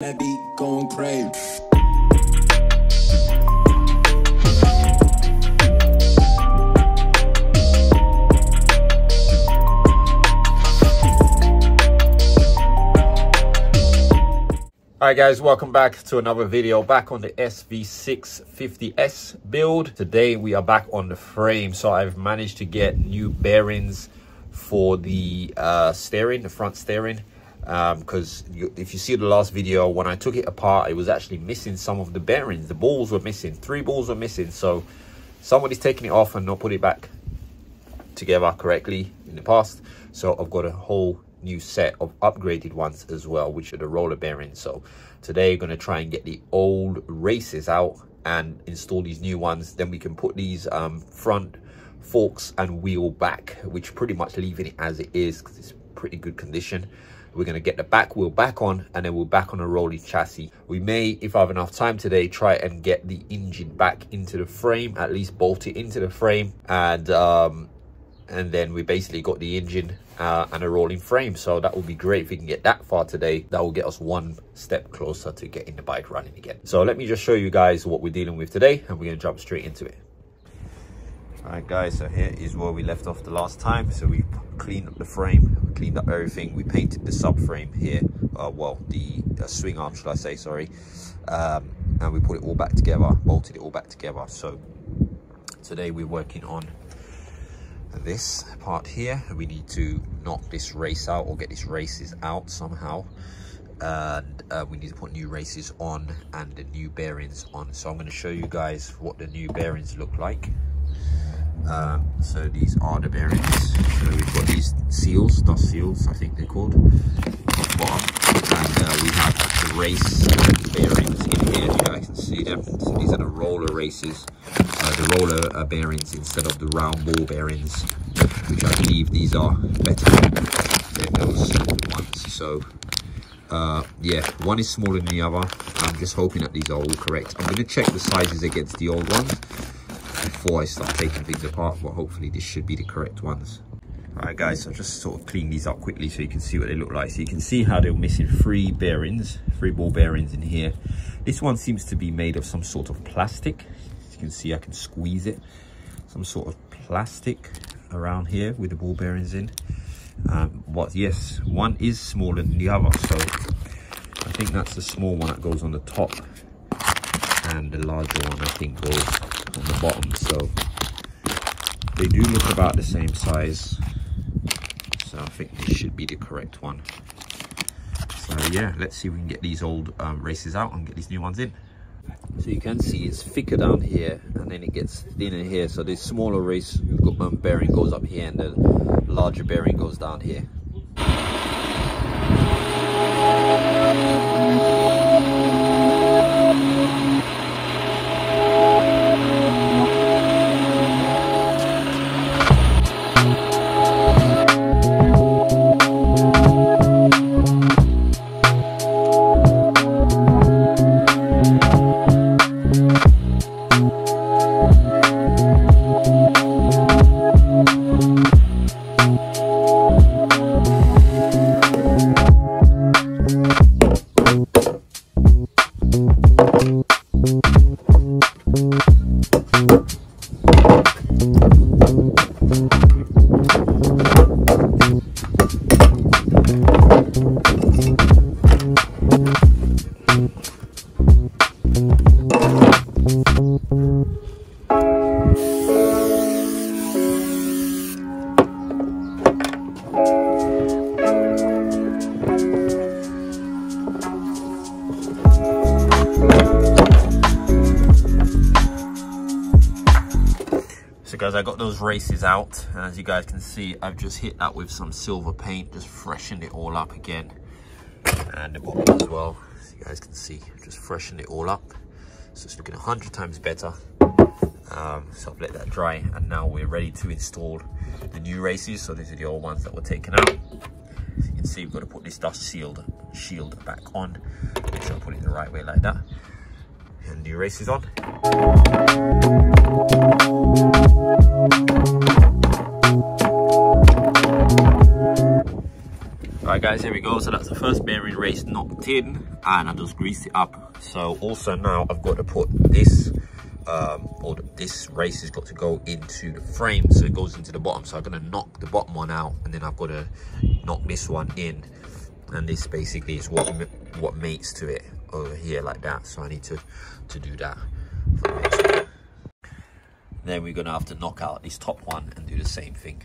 That beat going crazy. Alright guys, welcome back to another video, back on the SV650s build. Today we are back on the frame, so I've managed to get new bearings for the steering, the front steering, because if you see the last video, when I took it apart, it was actually missing some of the bearings. The balls were missing, 3 balls were missing, so somebody's taken it off and not put it back together correctly in the past. So I've got a whole new set of upgraded ones as well, which are the roller bearings. So today I'm going to try and get the old races out and install these new ones. Then we can put these front forks and wheel back, which pretty much leaving it as it is because it's pretty good condition. We're going to get the back wheel back on, and then we're back on a rolling chassis. We may, if I have enough time today, try and get the engine back into the frame, at least bolt it into the frame, and then we basically got the engine and a rolling frame. So that would be great if we can get that far today. That will get us one step closer to getting the bike running again. So let me just show you guys what we're dealing with today, and we're going to jump straight into it. All right guys, so here is where we left off the last time. So we cleaned up the frame, cleaned up everything. We painted the subframe here, well, the swing arm, should I say, sorry, and we put it all back together, bolted it all back together. So today we're working on this part here. We need to knock this race out, or get these races out somehow, and we need to put new races on and the new bearings on. So I'm going to show you guys what the new bearings look like. So these are the bearings. So we've got these seals, dust seals I think they're called, bottom, and we have the race bearings in here, if you guys can see them. So these are the roller races, the roller bearings instead of the round ball bearings, which I believe these are better than those ones. So yeah, one is smaller than the other. I'm just hoping that these are all correct. I'm going to check the sizes against the old ones before I start taking things apart, but hopefully this should be the correct ones. Alright guys, so just sort of clean these up quickly so you can see what they look like. So you can see how they're missing 3 bearings, 3 ball bearings in here. This one seems to be made of some sort of plastic. As you can see, I can squeeze it. Some sort of plastic around here with the ball bearings in. But yes, one is smaller than the other, so I think that's the small one that goes on the top, and the larger one I think goes on the bottom. So they do look about the same size, so I think this should be the correct one. So yeah, let's see if we can get these old races out and get these new ones in. So you can see it's thicker down here, and then it gets thinner here. So this smaller race bearing goes up here, and the larger bearing goes down here. Guys, I got those races out, and as you guys can see, I've just hit that with some silver paint, just freshened it all up again, and the bottom as well, as you guys can see, just freshened it all up, so it's looking 100 times better. So I've let that dry, and now we're ready to install the new races. So these are the old ones that were taken out. As you can see, we've got to put this dust shield back on. Make sure I put it the right way like that, and new races on. Alright guys, here we go. So that's the first bearing race knocked in, and I just greased it up. So also now I've got to put this this race has got to go into the frame, so it goes into the bottom. So I'm gonna knock the bottom one out, and then I've got to knock this one in, and this basically is what mates to it over here like that. So I need to do that. Then we're gonna have to knock out this top one and do the same thing.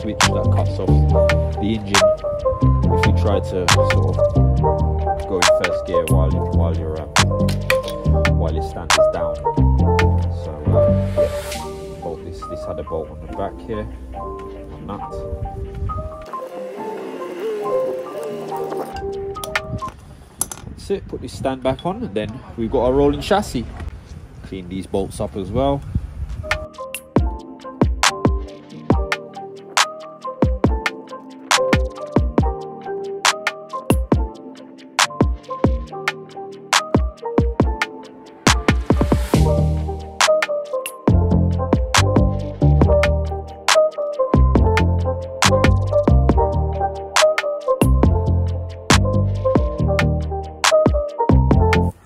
switch that cuts off the engine if you try to sort of go in first gear while your stand is down. So yeah, bolt this had a bolt on the back here, a nut. That's it. Put this stand back on, and then we've got our rolling chassis. Clean these bolts up as well.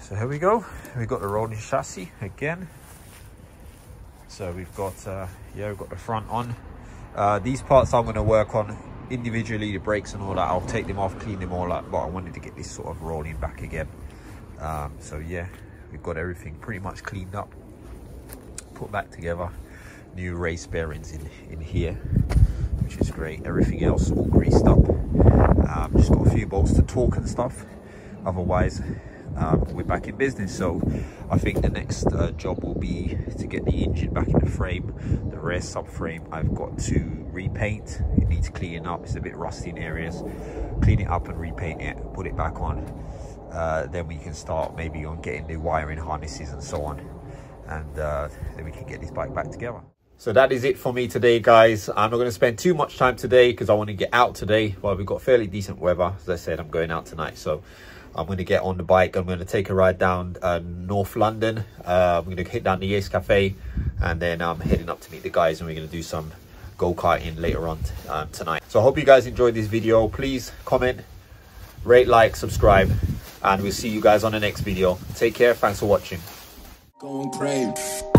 So here we go. We've got the rolling chassis again. So we've got we've got the front on. These parts I'm going to work on individually, the brakes and all that. I'll take them off, clean them all up, but I wanted to get this sort of rolling back again. So yeah, we've got everything pretty much cleaned up, put back together. New race bearings in here, which is great. Everything else all greased up. Just got a few bolts to torque and stuff. Otherwise, we're back in business. So I think the next job will be to get the engine back in the frame. The rear subframe I've got to repaint. It needs cleaning up. It's a bit rusty in areas. Clean it up and repaint it, put it back on. Then we can start maybe on getting new wiring harnesses and so on, and then we can get this bike back together. So that is it for me today, guys. I'm not going to spend too much time today because I want to get out today. Well, we've got fairly decent weather. As I said, I'm going out tonight, so I'm going to get on the bike. I'm going to take a ride down North London. I'm going to hit down the Ace Cafe, and then I'm heading up to meet the guys, and we're going to do some go-karting later on tonight. So I hope you guys enjoyed this video. Please comment, rate, like, subscribe, and we'll see you guys on the next video. Take care. Thanks for watching. Going crazy.